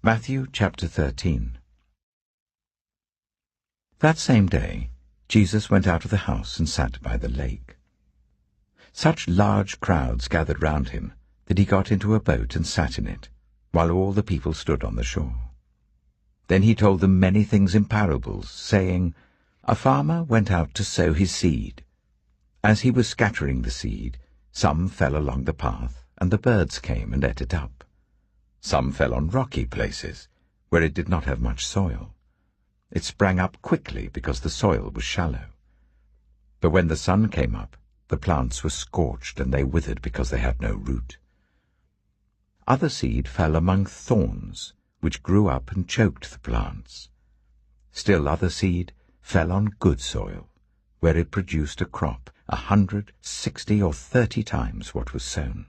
Matthew chapter 13. That same day, Jesus went out of the house and sat by the lake. Such large crowds gathered round him that he got into a boat and sat in it, while all the people stood on the shore. Then he told them many things in parables, saying, A farmer went out to sow his seed. As he was scattering the seed, some fell along the path, and the birds came and ate it up. Some fell on rocky places, where it did not have much soil. It sprang up quickly because the soil was shallow. But when the sun came up, the plants were scorched and they withered because they had no root. Other seed fell among thorns, which grew up and choked the plants. Still other seed fell on good soil, where it produced a crop 100, 60, or 30 times what was sown.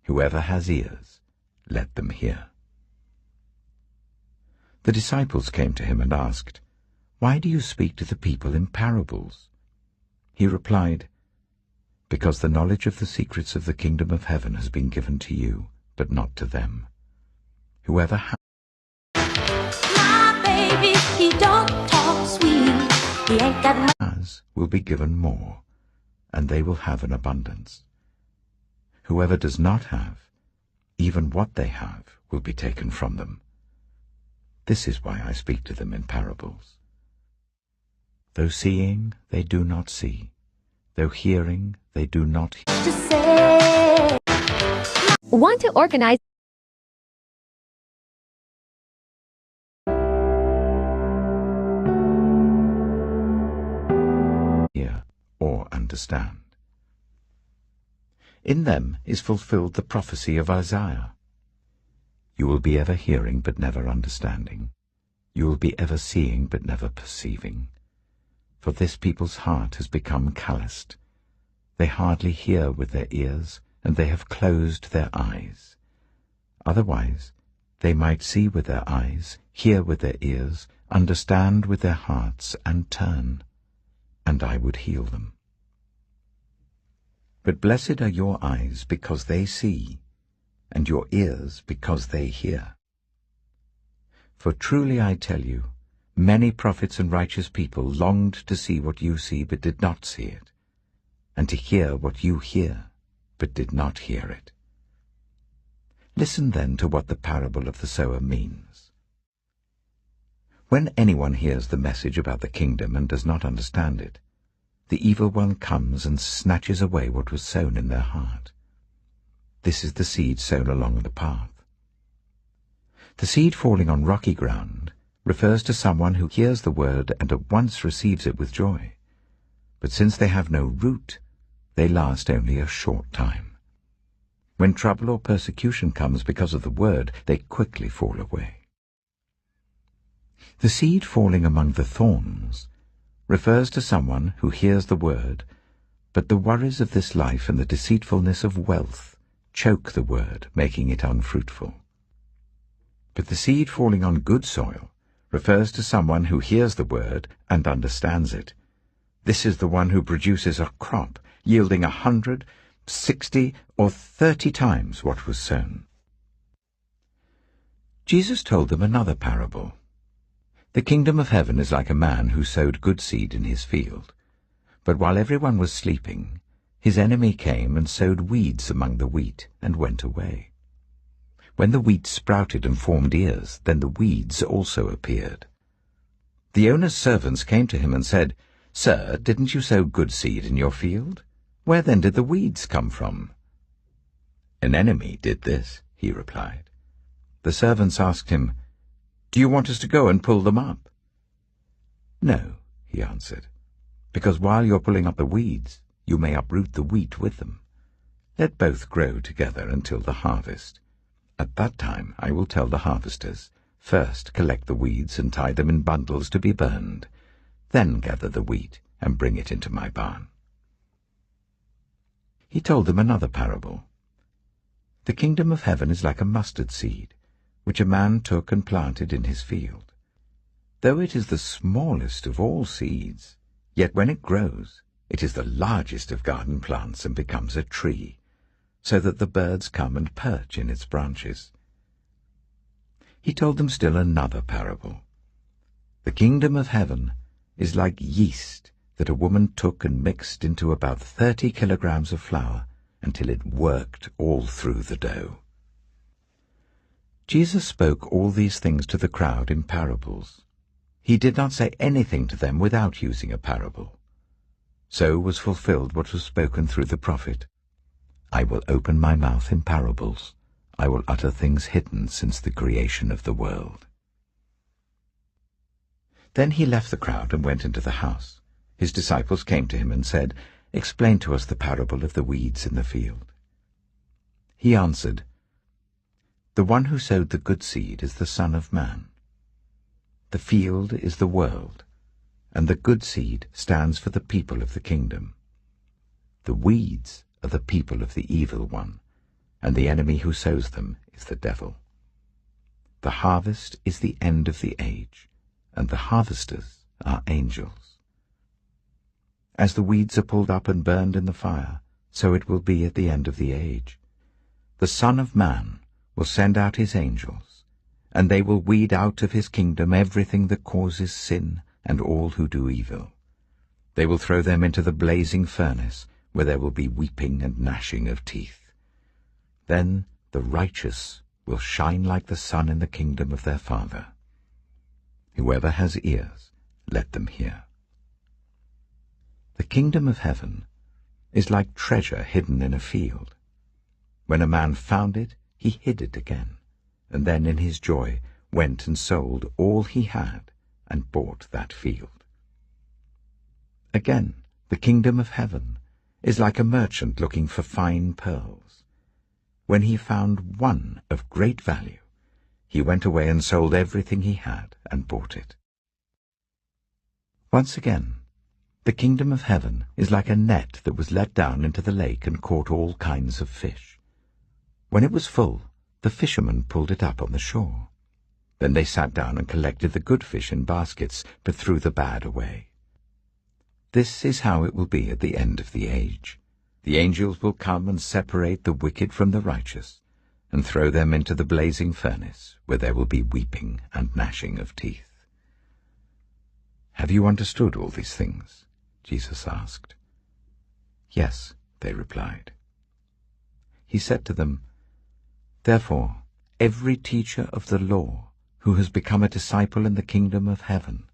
Whoever has ears, let them hear. The disciples came to him and asked, Why do you speak to the people in parables? He replied, Because the knowledge of the secrets of the kingdom of heaven has been given to you, but not to them. Whoever My baby, he don't talk sweet. He ain't got has will be given more, and they will have an abundance. Whoever does not have, even what they have will be taken from them. This is why I speak to them in parables. Though seeing, they do not see. Though hearing, they do not hear. to say. Want to organize Or understand. In them is fulfilled the prophecy of Isaiah. You will be ever hearing but never understanding. You will be ever seeing but never perceiving. For this people's heart has become calloused. They hardly hear with their ears, and they have closed their eyes. Otherwise, they might see with their eyes, hear with their ears, understand with their hearts, and turn, and I would heal them. But blessed are your eyes because they see, and your ears because they hear. For truly I tell you, many prophets and righteous people longed to see what you see but did not see it, and to hear what you hear but did not hear it. Listen then to what the parable of the sower means. When anyone hears the message about the kingdom and does not understand it, the evil one comes and snatches away what was sown in their heart. This is the seed sown along the path. The seed falling on rocky ground refers to someone who hears the word and at once receives it with joy. But since they have no root, they last only a short time. When trouble or persecution comes because of the word, they quickly fall away. The seed falling among the thorns refers to someone who hears the word, but the worries of this life and the deceitfulness of wealth choke the word, making it unfruitful. But the seed falling on good soil refers to someone who hears the word and understands it. This is the one who produces a crop yielding 100, 60, or 30 times what was sown. Jesus told them another parable. The kingdom of heaven is like a man who sowed good seed in his field. But while everyone was sleeping, his enemy came and sowed weeds among the wheat and went away. When the wheat sprouted and formed ears, then the weeds also appeared. The owner's servants came to him and said, Sir, didn't you sow good seed in your field? Where then did the weeds come from? An enemy did this, he replied. The servants asked him, Do you want us to go and pull them up? No, he answered, because while you're pulling up the weeds, you may uproot the wheat with them. Let both grow together until the harvest. At that time I will tell the harvesters, first collect the weeds and tie them in bundles to be burned, then gather the wheat and bring it into my barn. He told them another parable. The kingdom of heaven is like a mustard seed, which a man took and planted in his field. Though it is the smallest of all seeds, yet when it grows, it is the largest of garden plants and becomes a tree, so that the birds come and perch in its branches. He told them still another parable. The kingdom of heaven is like yeast that a woman took and mixed into about 30 kilograms of flour until it worked all through the dough. Jesus spoke all these things to the crowd in parables. He did not say anything to them without using a parable. So was fulfilled what was spoken through the prophet. I will open my mouth in parables. I will utter things hidden since the creation of the world. Then he left the crowd and went into the house. His disciples came to him and said, "Explain to us the parable of the weeds in the field." He answered, "The one who sowed the good seed is the Son of Man. The field is the world, and the good seed stands for the people of the kingdom. The weeds are the people of the evil one, and the enemy who sows them is the devil. The harvest is the end of the age, and the harvesters are angels. As the weeds are pulled up and burned in the fire, so it will be at the end of the age. The Son of Man will send out his angels, and they will weed out of his kingdom everything that causes sin and all who do evil. They will throw them into the blazing furnace, where there will be weeping and gnashing of teeth. Then the righteous will shine like the sun in the kingdom of their Father. Whoever has ears, let them hear." The kingdom of heaven is like treasure hidden in a field. When a man found it, he hid it again, and then in his joy went and sold all he had and bought that field. Again, the kingdom of heaven is like a merchant looking for fine pearls. When he found one of great value, he went away and sold everything he had and bought it. Once again, the kingdom of heaven is like a net that was let down into the lake and caught all kinds of fish. When it was full, the fishermen pulled it up on the shore. Then they sat down and collected the good fish in baskets, but threw the bad away. This is how it will be at the end of the age. The angels will come and separate the wicked from the righteous, and throw them into the blazing furnace, where there will be weeping and gnashing of teeth. "Have you understood all these things?" Jesus asked. "Yes," they replied. He said to them, "Therefore, every teacher of the law who has become a disciple in the kingdom of heaven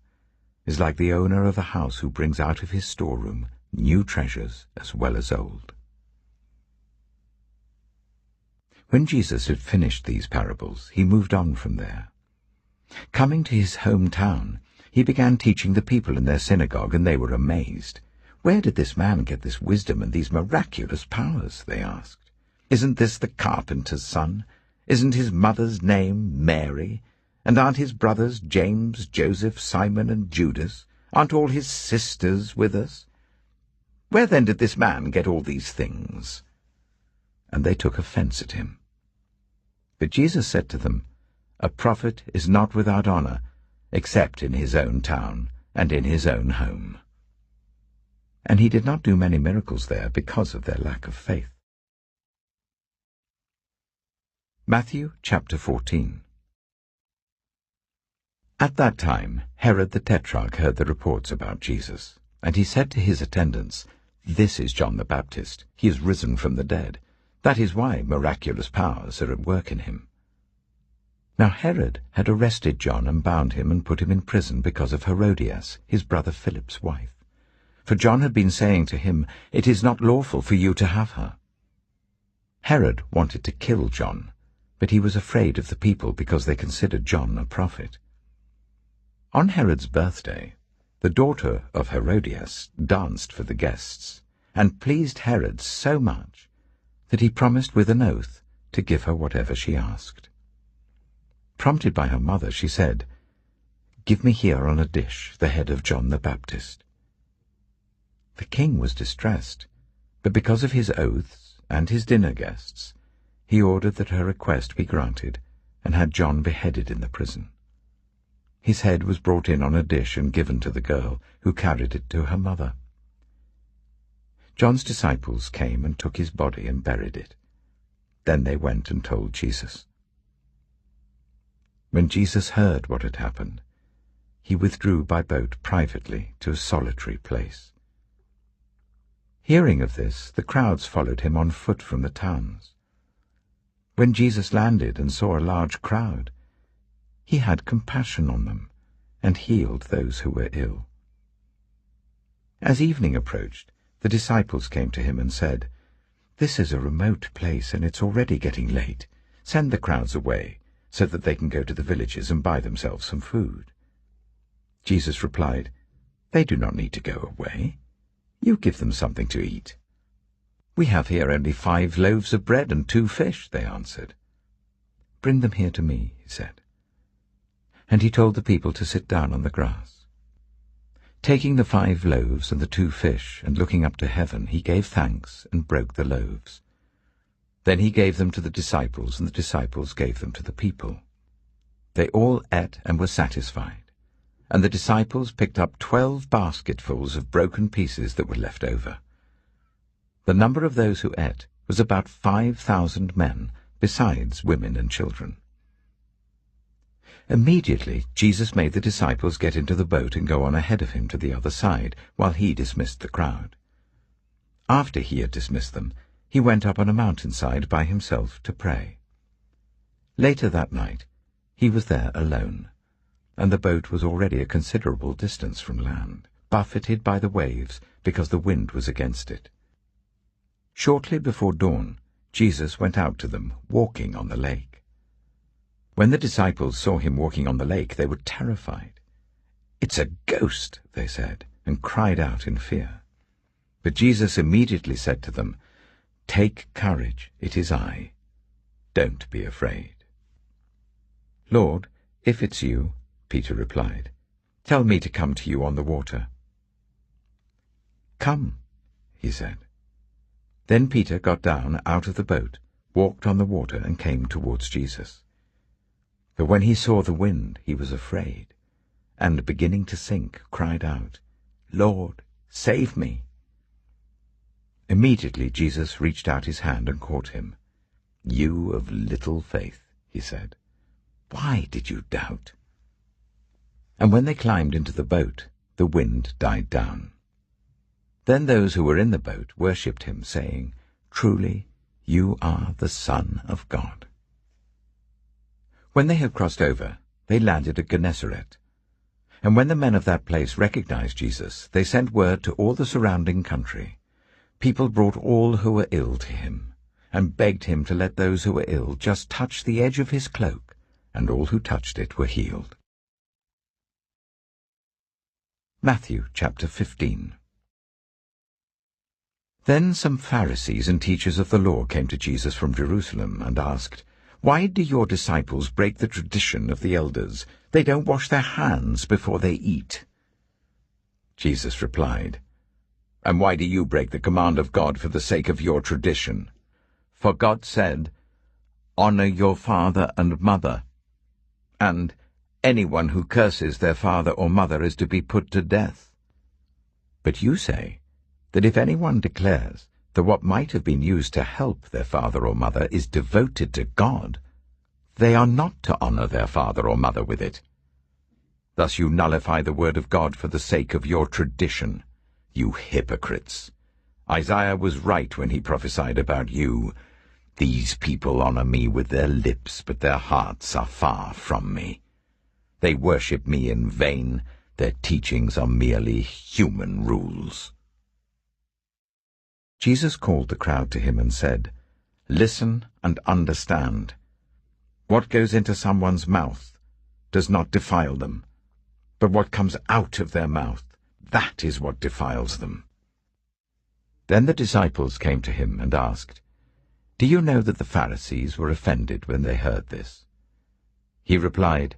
is like the owner of a house who brings out of his storeroom new treasures as well as old." When Jesus had finished these parables, he moved on from there. Coming to his hometown, he began teaching the people in their synagogue, and they were amazed. "Where did this man get this wisdom and these miraculous powers?" they asked. "Isn't this the carpenter's son? Isn't his mother's name Mary? And aren't his brothers James, Joseph, Simon, and Judas? Aren't all his sisters with us? Where then did this man get all these things?" And they took offense at him. But Jesus said to them, "A prophet is not without honor, except in his own town and in his own home." And he did not do many miracles there because of their lack of faith. Matthew chapter 14. At that time Herod the Tetrarch heard the reports about Jesus, and he said to his attendants, "This is John the Baptist. He is risen from the dead. That is why miraculous powers are at work in him." Now Herod had arrested John and bound him and put him in prison because of Herodias, his brother Philip's wife. For John had been saying to him, "It is not lawful for you to have her." Herod wanted to kill John, but he was afraid of the people because they considered John a prophet. On Herod's birthday, the daughter of Herodias danced for the guests, and pleased Herod so much that he promised with an oath to give her whatever she asked. Prompted by her mother, she said, "Give me here on a dish the head of John the Baptist." The king was distressed, but because of his oaths and his dinner guests, he ordered that her request be granted and had John beheaded in the prison. His head was brought in on a dish and given to the girl, who carried it to her mother. John's disciples came and took his body and buried it. Then they went and told Jesus. When Jesus heard what had happened, he withdrew by boat privately to a solitary place. Hearing of this, the crowds followed him on foot from the towns. When Jesus landed and saw a large crowd, he had compassion on them and healed those who were ill. As evening approached, the disciples came to him and said, "This is a remote place and it's already getting late. Send the crowds away so that they can go to the villages and buy themselves some food." Jesus replied, "They do not need to go away. You give them something to eat." "We have here only 5 loaves of bread and 2 fish," they answered. "Bring them here to me," he said. And he told the people to sit down on the grass. Taking the 5 loaves and the 2 fish, and looking up to heaven, he gave thanks and broke the loaves. Then he gave them to the disciples, and the disciples gave them to the people. They all ate and were satisfied. And the disciples picked up 12 basketfuls of broken pieces that were left over. The number of those who ate was about 5,000 men, besides women and children. Immediately Jesus made the disciples get into the boat and go on ahead of him to the other side, while he dismissed the crowd. After he had dismissed them, he went up on a mountainside by himself to pray. Later that night, he was there alone, and the boat was already a considerable distance from land, buffeted by the waves because the wind was against it. Shortly before dawn, Jesus went out to them, walking on the lake. When the disciples saw him walking on the lake, they were terrified. "It's a ghost," they said, and cried out in fear. But Jesus immediately said to them, "Take courage, it is I. Don't be afraid." "Lord, if it's you," Peter replied, "tell me to come to you on the water." "Come," he said. Then Peter got down out of the boat, walked on the water, and came towards Jesus. But when he saw the wind, he was afraid, and, beginning to sink, cried out, "Lord, save me!" Immediately Jesus reached out his hand and caught him. "You of little faith," he said, "why did you doubt?" And when they climbed into the boat, the wind died down. Then those who were in the boat worshipped him, saying, "Truly, you are the Son of God." When they had crossed over, they landed at Gennesaret. And when the men of that place recognized Jesus, they sent word to all the surrounding country. People brought all who were ill to him, and begged him to let those who were ill just touch the edge of his cloak, and all who touched it were healed. Matthew chapter 15. Then some Pharisees and teachers of the law came to Jesus from Jerusalem and asked, "Why do your disciples break the tradition of the elders? They don't wash their hands before they eat." Jesus replied, "And why do you break the command of God for the sake of your tradition? For God said, 'Honor your father and mother,' and 'Anyone who curses their father or mother is to be put to death.' But you say that if anyone declares that what might have been used to help their father or mother is devoted to God, they are not to honor their father or mother with it. Thus you nullify the word of God for the sake of your tradition, you hypocrites. Isaiah was right when he prophesied about you. 'These people honor me with their lips, but their hearts are far from me. They worship me in vain. Their teachings are merely human rules.'" Jesus called the crowd to him and said, "Listen and understand. What goes into someone's mouth does not defile them, but what comes out of their mouth, that is what defiles them." Then the disciples came to him and asked, "Do you know that the Pharisees were offended when they heard this?" He replied,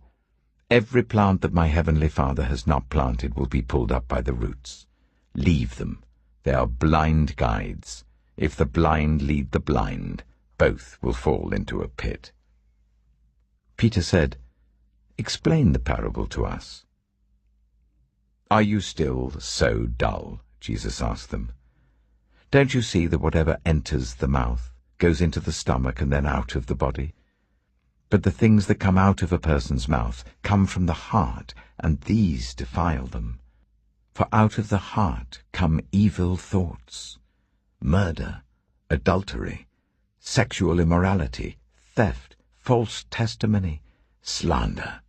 "Every plant that my heavenly Father has not planted will be pulled up by the roots. Leave them. They are blind guides. If the blind lead the blind, both will fall into a pit." Peter said, "Explain the parable to us." "Are you still so dull?" Jesus asked them. "Don't you see that whatever enters the mouth goes into the stomach and then out of the body? But the things that come out of a person's mouth come from the heart, and these defile them. For out of the heart come evil thoughts, murder, adultery, sexual immorality, theft, false testimony, slander.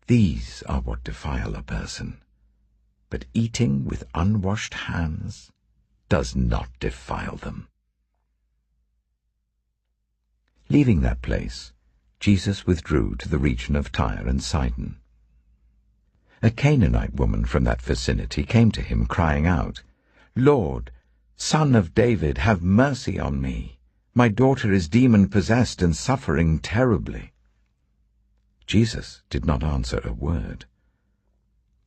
These are what defile a person. But eating with unwashed hands does not defile them. Leaving that place, Jesus withdrew to the region of Tyre and Sidon. A Canaanite woman from that vicinity came to him, crying out, "Lord, Son of David, have mercy on me. My daughter is demon-possessed and suffering terribly." Jesus did not answer a word.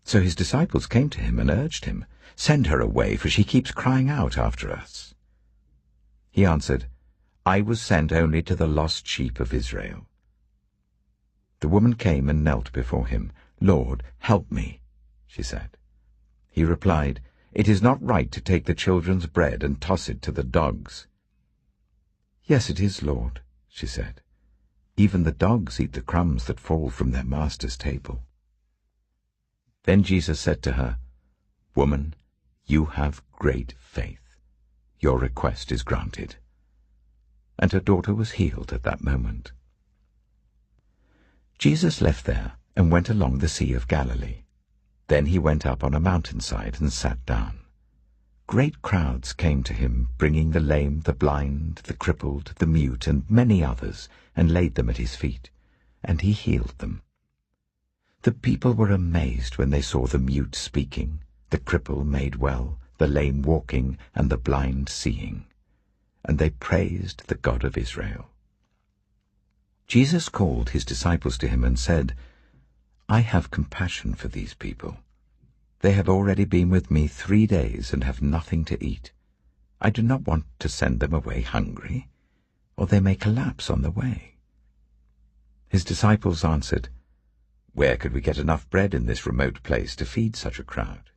So his disciples came to him and urged him, "Send her away, for she keeps crying out after us." He answered, "I was sent only to the lost sheep of Israel." The woman came and knelt before him. "Lord, help me," she said. He replied, "It is not right to take the children's bread and toss it to the dogs." "Yes, it is, Lord," she said. "Even the dogs eat the crumbs that fall from their master's table." Then Jesus said to her, "Woman, you have great faith. Your request is granted." And her daughter was healed at that moment. Jesus left there and went along the Sea of Galilee. Then he went up on a mountainside and sat down. Great crowds came to him, bringing the lame, the blind, the crippled, the mute, and many others, and laid them at his feet, and he healed them. The people were amazed when they saw the mute speaking, the cripple made well, the lame walking, and the blind seeing. And they praised the God of Israel. Jesus called his disciples to him and said, "I have compassion for these people. They have already been with me 3 days and have nothing to eat. I do not want to send them away hungry, or they may collapse on the way." His disciples answered, "Where could we get enough bread in this remote place to feed such a crowd?"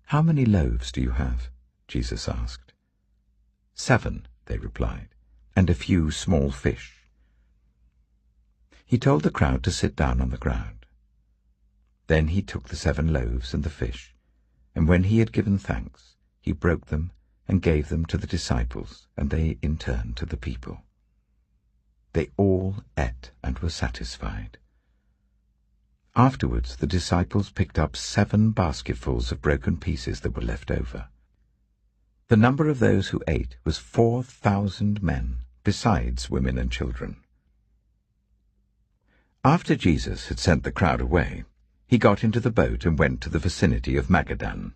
"How many loaves do you have?" Jesus asked. 7, they replied, "and a few small fish." He told the crowd to sit down on the ground. Then he took the 7 loaves and the fish, and when he had given thanks, he broke them and gave them to the disciples, and they in turn to the people. They all ate and were satisfied. Afterwards the disciples picked up 7 basketfuls of broken pieces that were left over. The number of those who ate was 4,000 men, besides women and children. After Jesus had sent the crowd away, he got into the boat and went to the vicinity of Magadan.